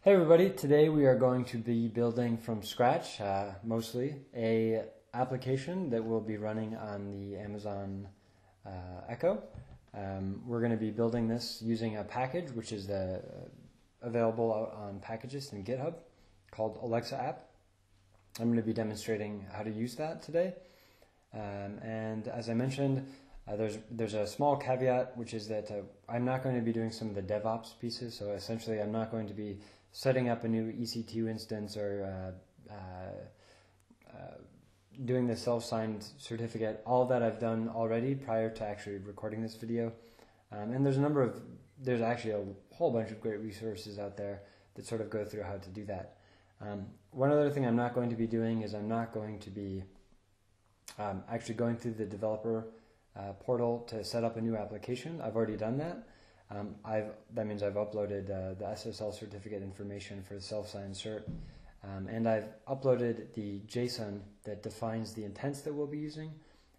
Hey everybody, today we are going to be building from scratch, mostly, a application that will be running on the Amazon Echo. We're going to be building this using a package which is available out on Packages in GitHub called Alexa app. I'm going to be demonstrating how to use that today. And as I mentioned, there's a small caveat, which is that I'm not going to be doing some of the DevOps pieces. So essentially, I'm not going to be setting up a new EC2 instance or doing the self-signed certificate. All of that I've done already prior to actually recording this video. And there's actually a whole bunch of great resources out there that sort of go through how to do that. One other thing I'm not going to be doing is I'm not going to be actually going through the developer portal to set up a new application. I've already done that. That means I've uploaded the SSL certificate information for the self-signed cert, and I've uploaded the JSON that defines the intents that we'll be using,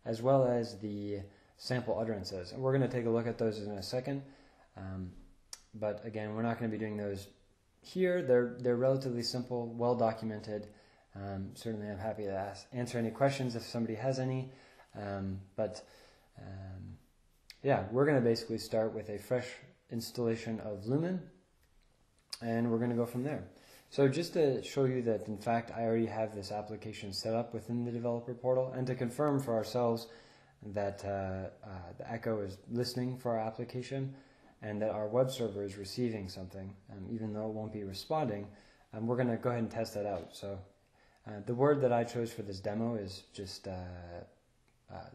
as well as the sample utterances. And we're going to take a look at those in a second. But again, we're not going to be doing those here. They're relatively simple, well documented. Certainly, I'm happy to answer any questions if somebody has any. Yeah, we're going to basically start with a fresh installation of Lumen, and we're going to go from there. So just to show you that, in fact, I already have this application set up within the developer portal, and to confirm for ourselves that the Echo is listening for our application and that our web server is receiving something, even though it won't be responding, we're going to go ahead and test that out. So the word that I chose for this demo is just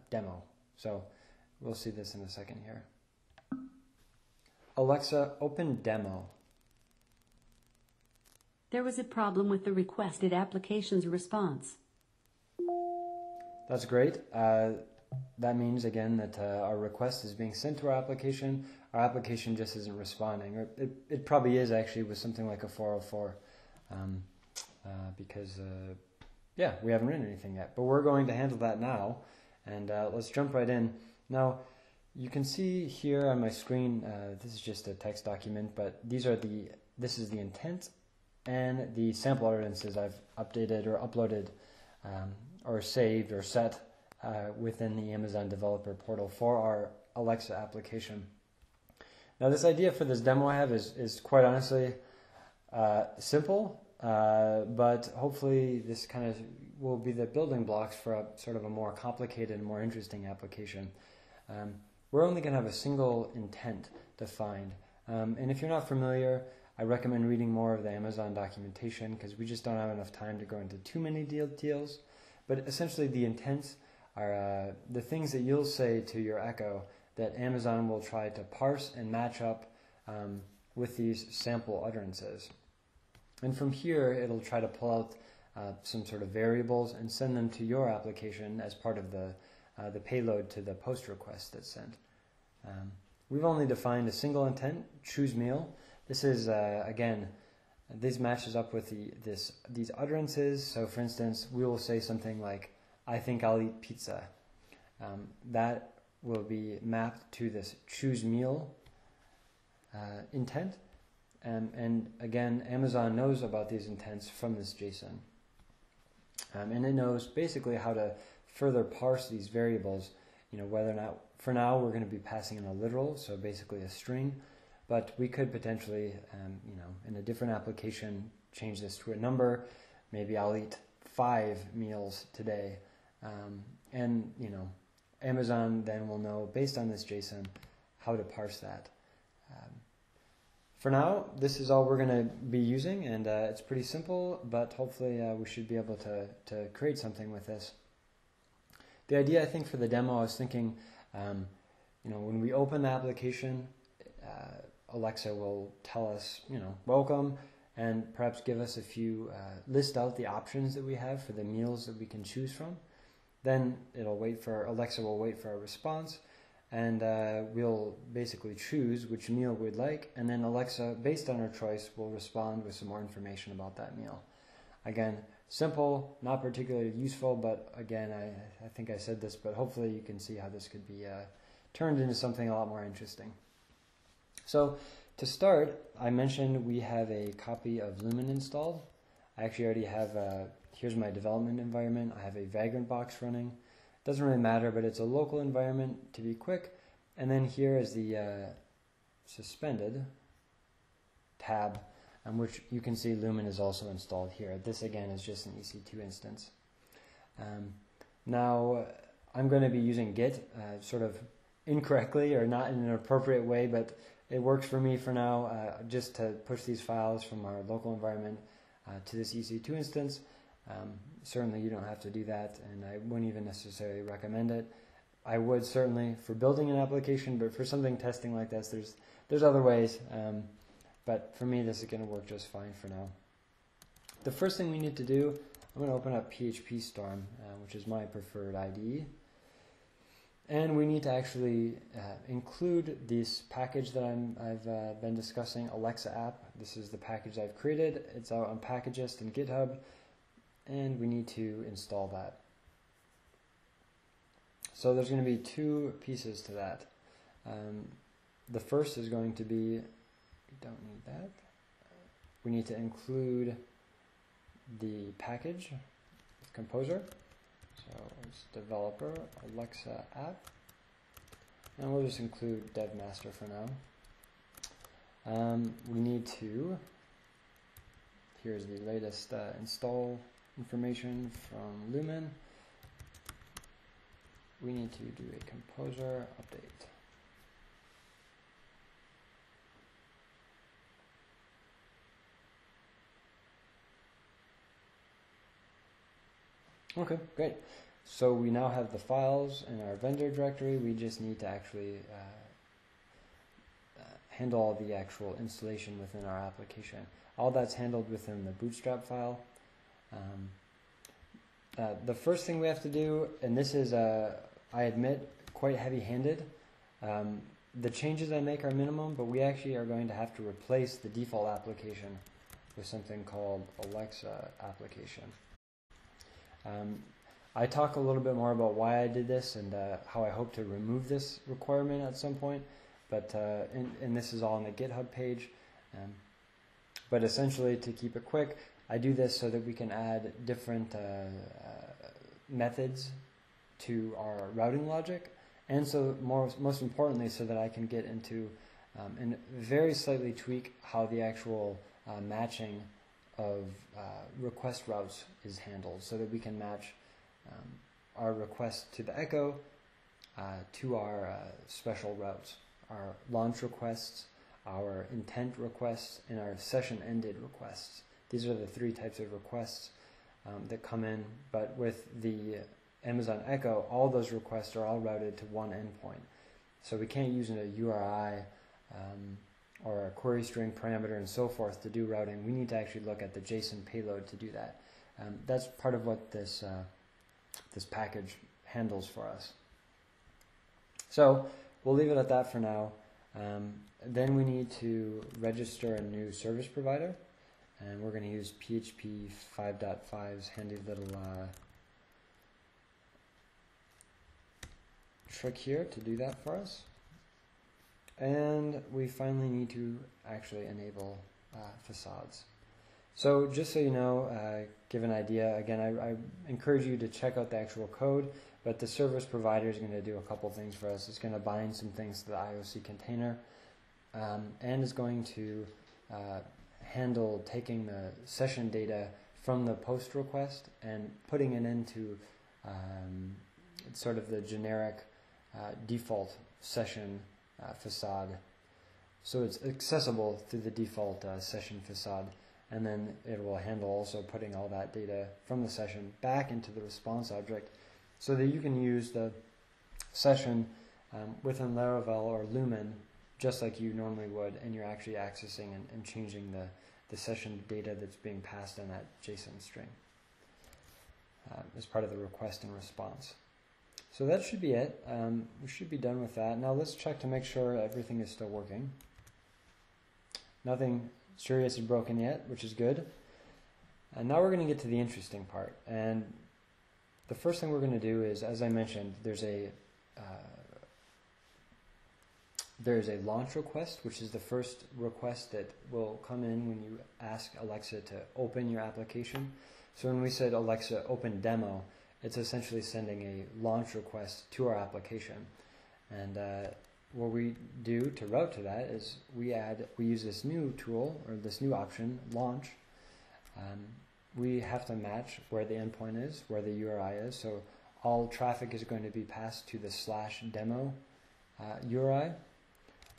demo. So we'll see this in a second here. Alexa, open demo. There was a problem with the requested application's response. That's great. That means, again, that our request is being sent to our application. Our application just isn't responding. Or it probably is, actually, with something like a 404, because, yeah, we haven't written anything yet. But we're going to handle that now, and let's jump right in. Now, you can see here on my screen, this is just a text document, but this is the intent and the sample utterances I've updated or uploaded or saved or set within the Amazon developer portal for our Alexa application. Now, this idea for this demo I have is quite honestly simple, but hopefully this kind of will be the building blocks for a sort of a more complicated and more interesting application. We're only going to have a single intent defined. And if you're not familiar, I recommend reading more of the Amazon documentation because we just don't have enough time to go into too many details. But essentially the intents are the things that you'll say to your Echo that Amazon will try to parse and match up with these sample utterances. And from here, it'll try to pull out some sort of variables and send them to your application as part of the payload to the post request that's sent. We've only defined a single intent, choose meal. This is, again, this matches up with these utterances. So for instance, we will say something like, I think I'll eat pizza. That will be mapped to this choose meal intent. And again, Amazon knows about these intents from this JSON. And it knows basically how to further parse these variables, whether or not, for now, we're going to be passing in a literal, so basically a string, but we could potentially, in a different application, change this to a number. Maybe I'll eat 5 meals today. And, Amazon then will know, based on this JSON, how to parse that. For now, this is all we're going to be using, and it's pretty simple, but hopefully we should be able to create something with this. The idea, I think, for the demo, I was thinking, when we open the application, Alexa will tell us, welcome, and perhaps give us a few, list out the options that we have for the meals that we can choose from. Then Alexa will wait for a response, and we'll basically choose which meal we'd like, and then Alexa, based on our choice, will respond with some more information about that meal. Again, simple, not particularly useful, but again, I think I said this, but hopefully you can see how this could be turned into something a lot more interesting. So To start, I mentioned we have a copy of Lumen installed. I actually already have, here's my development environment. I have a Vagrant box running. Doesn't really matter, but it's a local environment to be quick. And then here is the suspended tab, which you can see Lumen is also installed here. This again is just an EC2 instance. Now I'm going to be using Git sort of incorrectly or not in an appropriate way, but it works for me for now, just to push these files from our local environment to this EC2 instance. Certainly you don't have to do that, and I wouldn't even necessarily recommend it. I would certainly for building an application, but for something testing like this, there's other ways. But for me, this is going to work just fine for now. The first thing we need to do, I'm going to open up PHP Storm, which is my preferred IDE. And we need to actually include this package that I've been discussing, Alexa app. This is the package I've created. It's out on Packagist and GitHub, and we need to install that. So there's going to be two pieces to that. The first is going to be, we don't need that. We need to include the package with Composer. So it's developer, Alexa app, and we'll just include dev master for now. We need to, here's the latest install information from Lumen. We need to do a Composer update. Okay, great. So we now have the files in our vendor directory. We just need to actually handle all the actual installation within our application. All that's handled within the bootstrap file. The first thing we have to do, and this is, I admit, quite heavy-handed. The changes I make are minimum, but we actually are going to have to replace the default application with something called Alexa application. I talk a little bit more about why I did this and how I hope to remove this requirement at some point, but and this is all on the GitHub page. But essentially, to keep it quick, I do this so that we can add different methods to our routing logic, and so most importantly, so that I can get into and very slightly tweak how the actual matching of request routes is handled, so that we can match our request to the echo to our special routes, our launch requests, our intent requests, and our session ended requests. These are the three types of requests that come in, but with the Amazon Echo, all those requests are all routed to one endpoint. So we can't use a URI or a query string parameter and so forth to do routing. We need to actually look at the JSON payload to do that. That's part of what this package handles for us. So we'll leave it at that for now. Then we need to register a new service provider, and we're going to use PHP 5.5's handy little trick here to do that for us. And we finally need to actually enable facades. So just so you know, give an idea, again, I encourage you to check out the actual code, but the service provider is going to do a couple things for us. It's going to bind some things to the IOC container, and is going to handle taking the session data from the post request and putting it into sort of the generic default session facade. So it's accessible through the default session facade, and then it will handle also putting all that data from the session back into the response object so that you can use the session within Laravel or Lumen just like you normally would, and you're actually accessing and changing the session data that's being passed in that JSON string as part of the request and response. So that should be it. We should be done with that. Now let's check to make sure everything is still working. Nothing serious is broken yet, which is good. And now we're going to get to the interesting part. And the first thing we're going to do is, as I mentioned, there's a there's a launch request, which is the first request that will come in when you ask Alexa to open your application. So when we said Alexa open demo, it's essentially sending a launch request to our application. And what we do to route to that is we use this new tool, or this new option, launch. We have to match where the endpoint is, where the URI is. So all traffic is going to be passed to the /demo URI.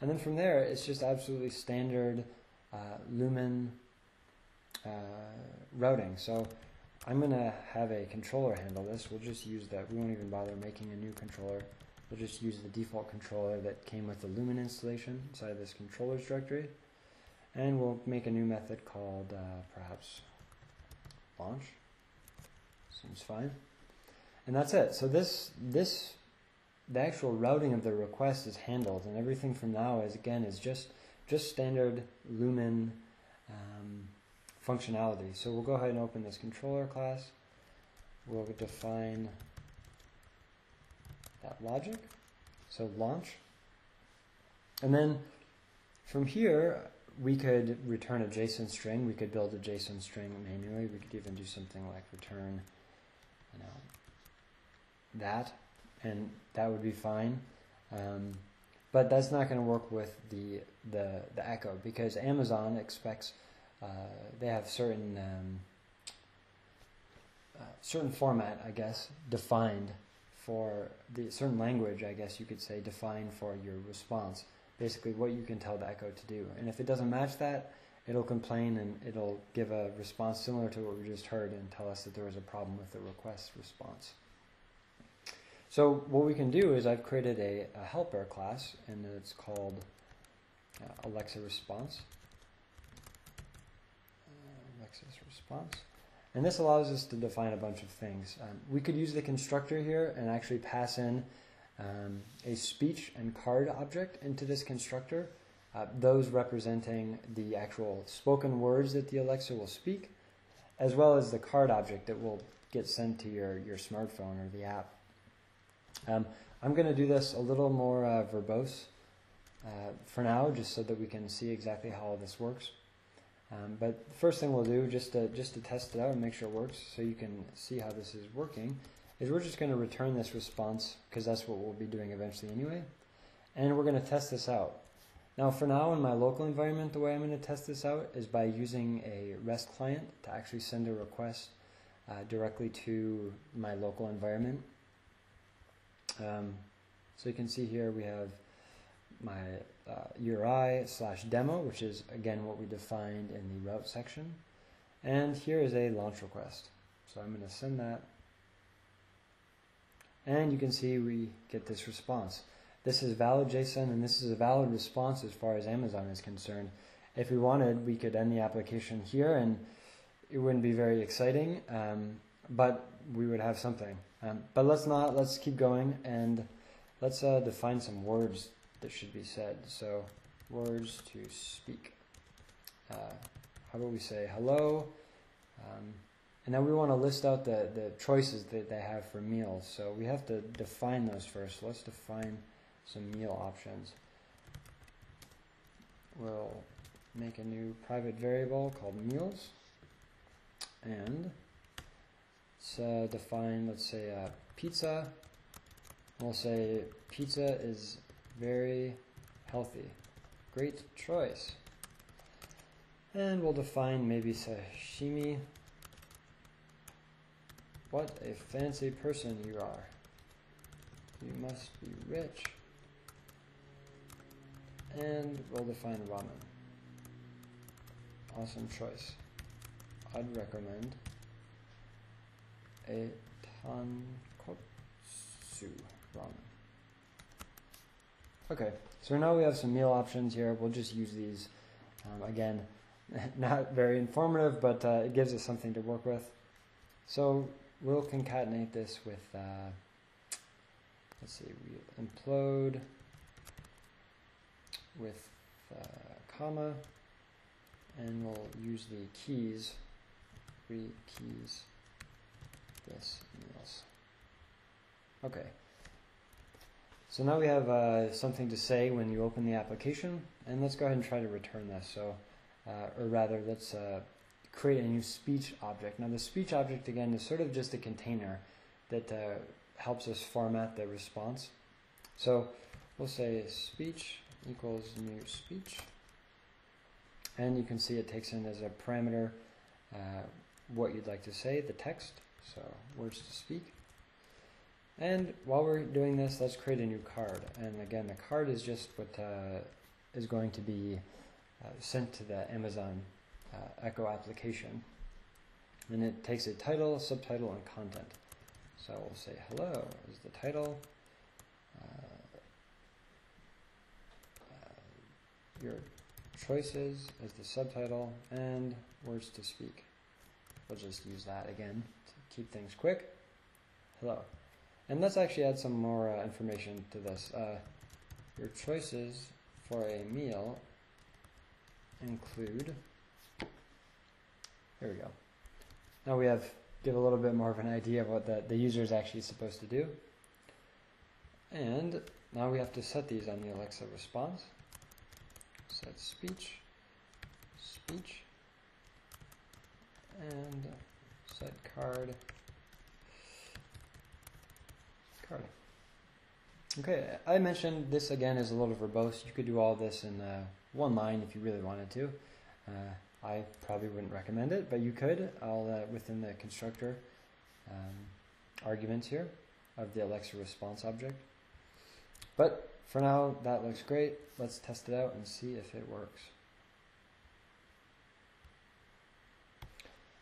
And then from there, it's just absolutely standard Lumen routing. So I'm going to have a controller handle this. We'll just use that. We won't even bother making a new controller. We'll just use the default controller that came with the Lumen installation inside this controllers directory. And we'll make a new method called perhaps launch. Seems fine. And that's it. So the actual routing of the request is handled, and everything from now is just standard Lumen functionality. So we'll go ahead and open this controller class. We'll define that logic, so launch. And then from here, we could return a JSON string. We could build a JSON string manually. We could even do something like return, that, and that would be fine. But that's not going to work with the Echo, because Amazon expects they have certain format, I guess, defined for the certain language, I guess you could say, defined for your response. Basically, what you can tell the Echo to do, and if it doesn't match that, it'll complain and it'll give a response similar to what we just heard and tell us that there was a problem with the request response. So what we can do is I've created a helper class, and it's called Alexa Response. Alexa's Response. And this allows us to define a bunch of things. We could use the constructor here and actually pass in a speech and card object into this constructor, those representing the actual spoken words that the Alexa will speak, as well as the card object that will get sent to your smartphone or the app. I'm going to do this a little more verbose for now, just so that we can see exactly how all this works. But the first thing we'll do, just to test it out and make sure it works, so you can see how this is working, is we're just going to return this response, because that's what we'll be doing eventually anyway. And we're going to test this out. Now for now, in my local environment, the way I'm going to test this out is by using a REST client to actually send a request directly to my local environment. So you can see here we have my URI/demo, which is again what we defined in the route section. And here is a launch request. So I'm going to send that. And you can see we get this response. This is valid JSON, and this is a valid response as far as Amazon is concerned. If we wanted, we could end the application here, and it wouldn't be very exciting, but we would have something. But let's keep going, and let's define some words that should be said. So words to speak. How about we say hello? And then we want to list out the choices that they have for meals. So we have to define those first. Let's define some meal options. We'll make a new private variable called meals. And let's define, let's say, pizza. We'll say pizza is very healthy. Great choice. And we'll define maybe sashimi. What a fancy person you are. You must be rich. And we'll define ramen. Awesome choice. I'd recommend a tonkotsu ramen. Okay, so now we have some meal options here. We'll just use these. Again, not very informative, but it gives us something to work with. So we'll concatenate this with, let's see, we implode with comma, and we'll use the keys, three keys, this meals. Okay. So now we have something to say when you open the application, and let's go ahead and try to return this. So, or rather, let's create a new speech object. Now the speech object, again, is sort of just a container that helps us format the response. So we'll say speech equals new speech, and you can see it takes in as a parameter what you'd like to say, the text, so words to speak. And while we're doing this, let's create a new card. And again, the card is just what is going to be sent to the Amazon Echo application. And it takes a title, subtitle, and content. So we'll say hello is the title, your choices is the subtitle, and words to speak. We'll just use that again to keep things quick. Hello. And let's actually add some more information to this. Your choices for a meal include, here we go. Now we give a little bit more of an idea of what the user is actually supposed to do. And now we have to set these on the Alexa response. Set speech, speech, and set card, card. Okay, I mentioned this again is a little verbose. You could do all this in one line if you really wanted to. I probably wouldn't recommend it, but you could, all within the constructor arguments here of the Alexa response object. But for now, that looks great. Let's test it out and see if it works.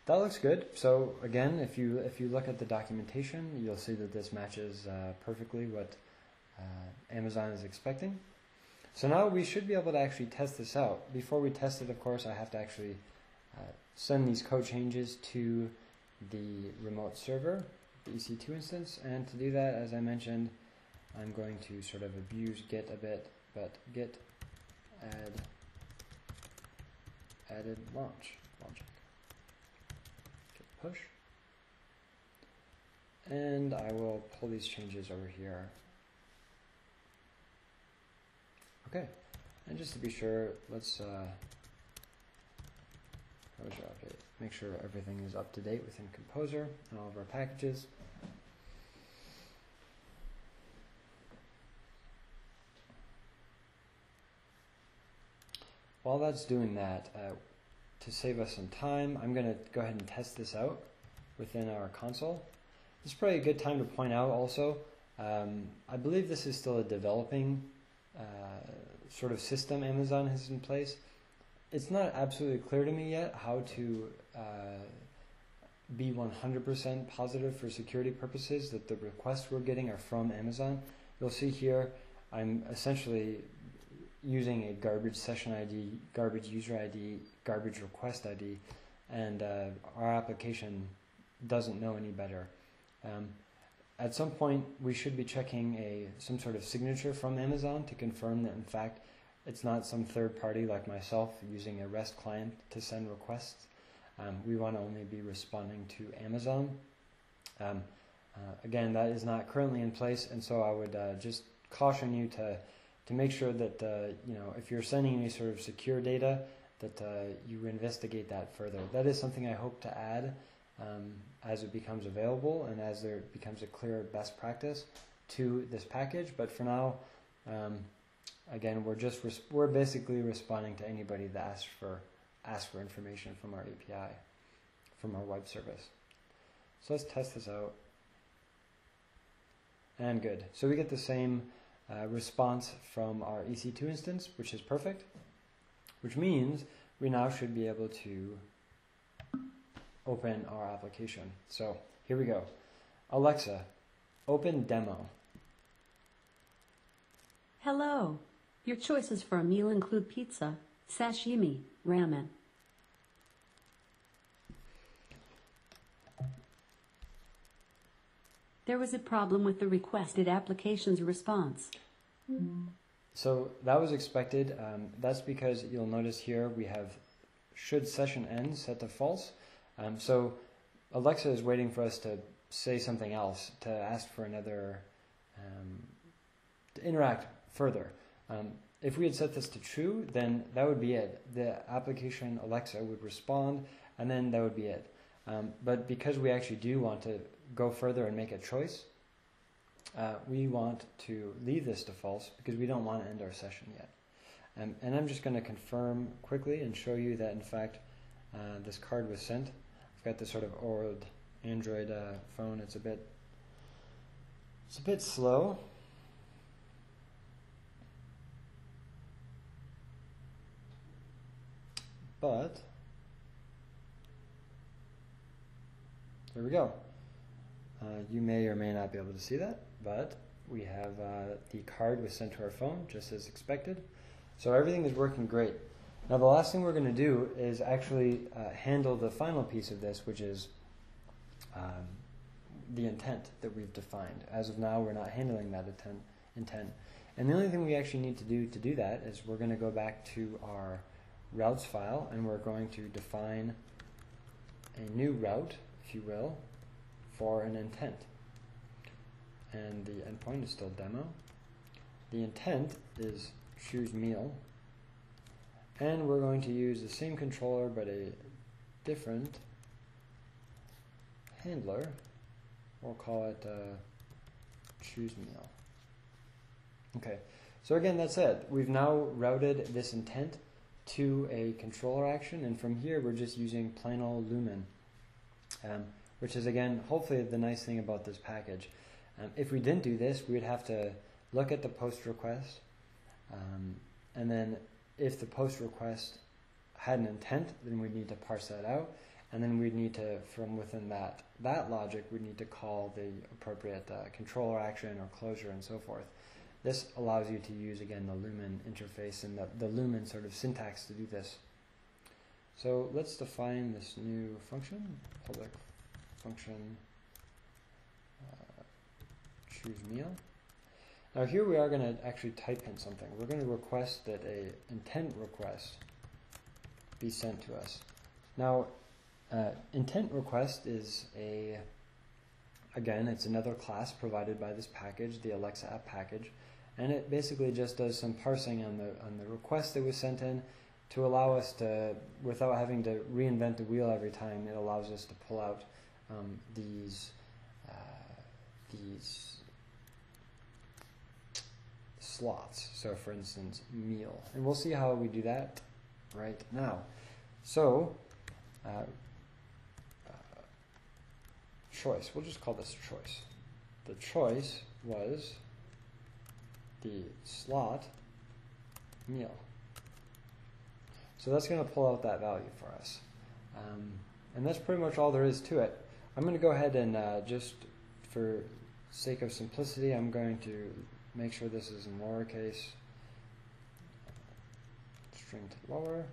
That looks good. So again, if you look at the documentation, you'll see that this matches perfectly what Amazon is expecting. So now we should be able to actually test this out. Before we test it, of course, I have to actually send these code changes to the remote server, the EC2 instance, and to do that, as I mentioned, I'm going to sort of abuse Git a bit, but Git added launch logic. Git push. And I will pull these changes over here. Okay, and just to be sure, let's make sure everything is up to date within Composer and all of our packages. While that's doing that, to save us some time, I'm going to go ahead and test this out within our console. This is probably a good time to point out also, I believe this is still a developing sort of system Amazon has in place. It's not absolutely clear to me yet how to be 100% positive for security purposes that the requests we're getting are from Amazon. You'll see here I'm essentially using a garbage session ID, garbage user ID, garbage request ID, and our application doesn't know any better. At some point, we should be checking some sort of signature from Amazon to confirm that, in fact, it's not some third party like myself using a REST client to send requests. We want to only be responding to Amazon. Again, that is not currently in place, and so I would just caution you to make sure that if you're sending any sort of secure data, that you investigate that further. That is something I hope to add as it becomes available and as there becomes a clear best practice to this package. But for now, again, we're basically responding to anybody that asks for information from our API, from our web service. So let's test this out. And good. So we get the same response from our EC2 instance, which is perfect, which means we now should be able to open our application. So here we go. Alexa, open demo. Hello. Your choices for a meal include pizza, sashimi, ramen. There was a problem with the requested application's response. So that was expected. That's because you'll notice here we have should session end set to false. So Alexa is waiting for us to say something else, to ask for another interact further. If we had set this to true, then that would be it. The application Alexa would respond, and then that would be it. But because we actually do want to go further and make a choice, we want to leave this to false because we don't want to end our session yet. And I'm just going to confirm quickly and show you that in fact this card was sent. I've got this sort of old Android phone. It's a bit slow. But there we go. You may or may not be able to see that, but we have the card was sent to our phone just as expected. So everything is working great. Now the last thing we're going to do is actually handle the final piece of this, which is the intent that we've defined. As of now, we're not handling that intent. And the only thing we actually need to do that is we're going to go back to our routes file, and we're going to define a new route, if you will, for an intent. And the endpoint is still demo. The intent is choose meal, and we're going to use the same controller but a different handler. We'll call it choose meal. Okay, so again, that's it. We've now routed this intent to a controller action, and from here we're just using plain old Lumen, which is again hopefully the nice thing about this package. If we didn't do this, we would have to look at the post request, and then if the post request had an intent, then we'd need to parse that out, and then we'd need to, from within that logic, we'd need to call the appropriate controller action or closure and so forth. This allows you to use, again, the Lumen interface and the Lumen sort of syntax to do this. So let's define this new function, public function choose meal. Now here we are going to actually type in something. We're going to request that a intent request be sent to us. Now intent request is again, it's another class provided by this package, the Alexa app package, and it basically just does some parsing on the request that was sent in to allow us to, without having to reinvent the wheel every time, it allows us to pull out these slots. So for instance, meal. And we'll see how we do that right now. So choice. We'll just call this choice. The choice was the slot meal. So that's going to pull out that value for us. And that's pretty much all there is to it. I'm going to go ahead and just for sake of simplicity, I'm going to make sure this is in lowercase, string to lower.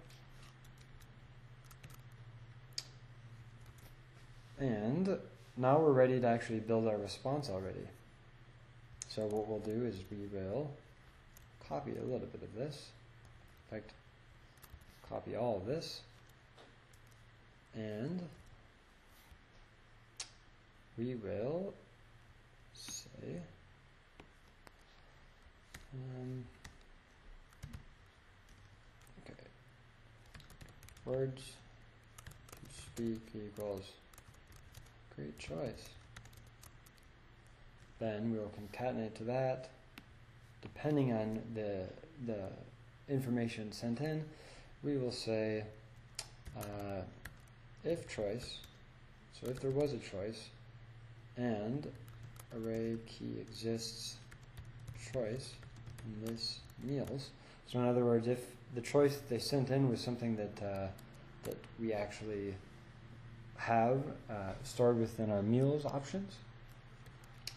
And now we're ready to actually build our response already. So what we'll do is we will copy a little bit of this. In fact, copy all of this. And we will say okay, words to speak equals great choice. Then we will concatenate to that. Depending on the information sent in, we will say if choice, so if there was a choice, and array key exists choice in this meals. So in other words, if the choice they sent in was something that that we actually have stored within our meals options,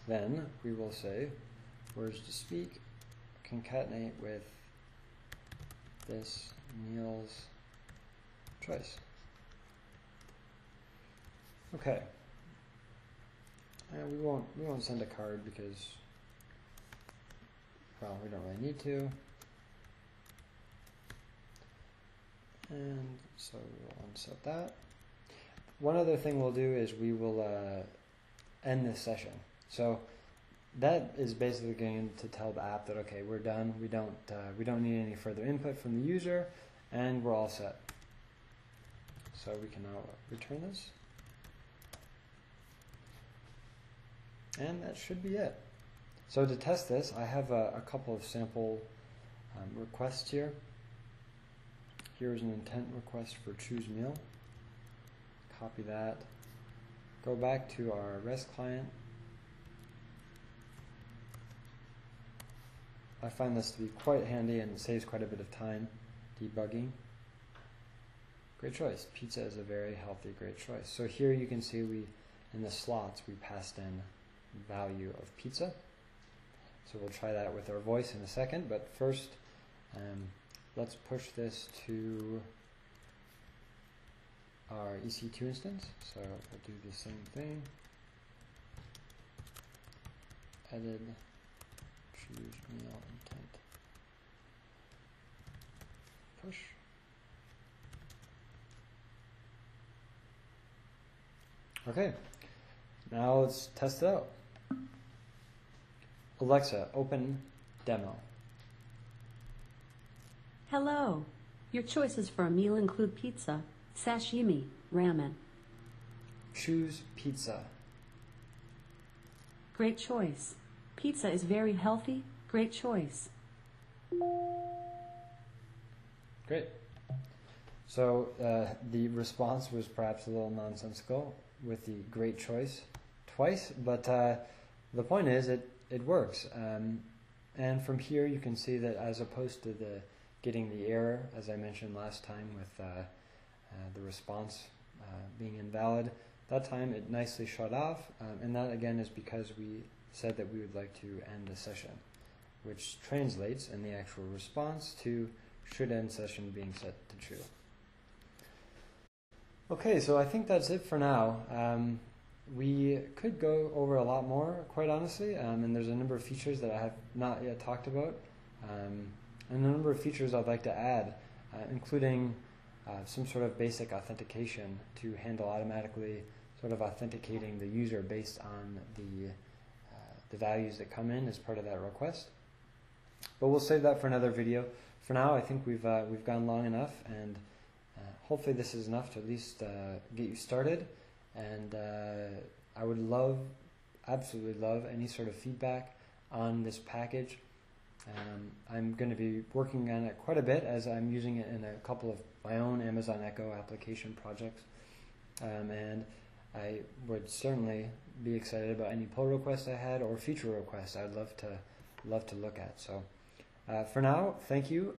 then we will say words to speak concatenate with this meals choice. Okay. We won't send a card because, well, we don't really need to. And so we'll unset that. One other thing we'll do is we will end this session. So that is basically going to tell the app that, okay, we're done. We don't need any further input from the user, and we're all set. So we can now return this. And that should be it. So to test this, I have a couple of sample requests here. Here's an intent request for choose meal. Copy that. Go back to our REST client. I find this to be quite handy and it saves quite a bit of time debugging. Great choice. Pizza is a very healthy, great choice. So here you can see in the slots, we passed in value of pizza. So we'll try that with our voice in a second, but first let's push this to our EC2 instance. So we'll do the same thing. Edit, choose meal intent, push. Okay, now let's test it out. Alexa, open demo. Hello. Your choices for a meal include pizza, sashimi, ramen. Choose pizza. Great choice. Pizza is very healthy. Great choice. Great. So the response was perhaps a little nonsensical with the great choice twice, but the point is it works. And from here you can see that as opposed to getting the error, as I mentioned last time with the response being invalid, that time it nicely shut off, and that again is because we said that we would like to end a session, which translates in the actual response to should end session being set to true. Okay, so I think that's it for now. We could go over a lot more, quite honestly, and there's a number of features that I have not yet talked about, and a number of features I'd like to add, including some sort of basic authentication to handle automatically sort of authenticating the user based on the values that come in as part of that request. But we'll save that for another video. For now, I think we've gone long enough, and hopefully this is enough to at least get you started. And I would absolutely love any sort of feedback on this package. I'm going to be working on it quite a bit as I'm using it in a couple of my own Amazon Echo application projects. And I would certainly be excited about any pull requests I had or feature requests I'd love to look at. So for now, thank you.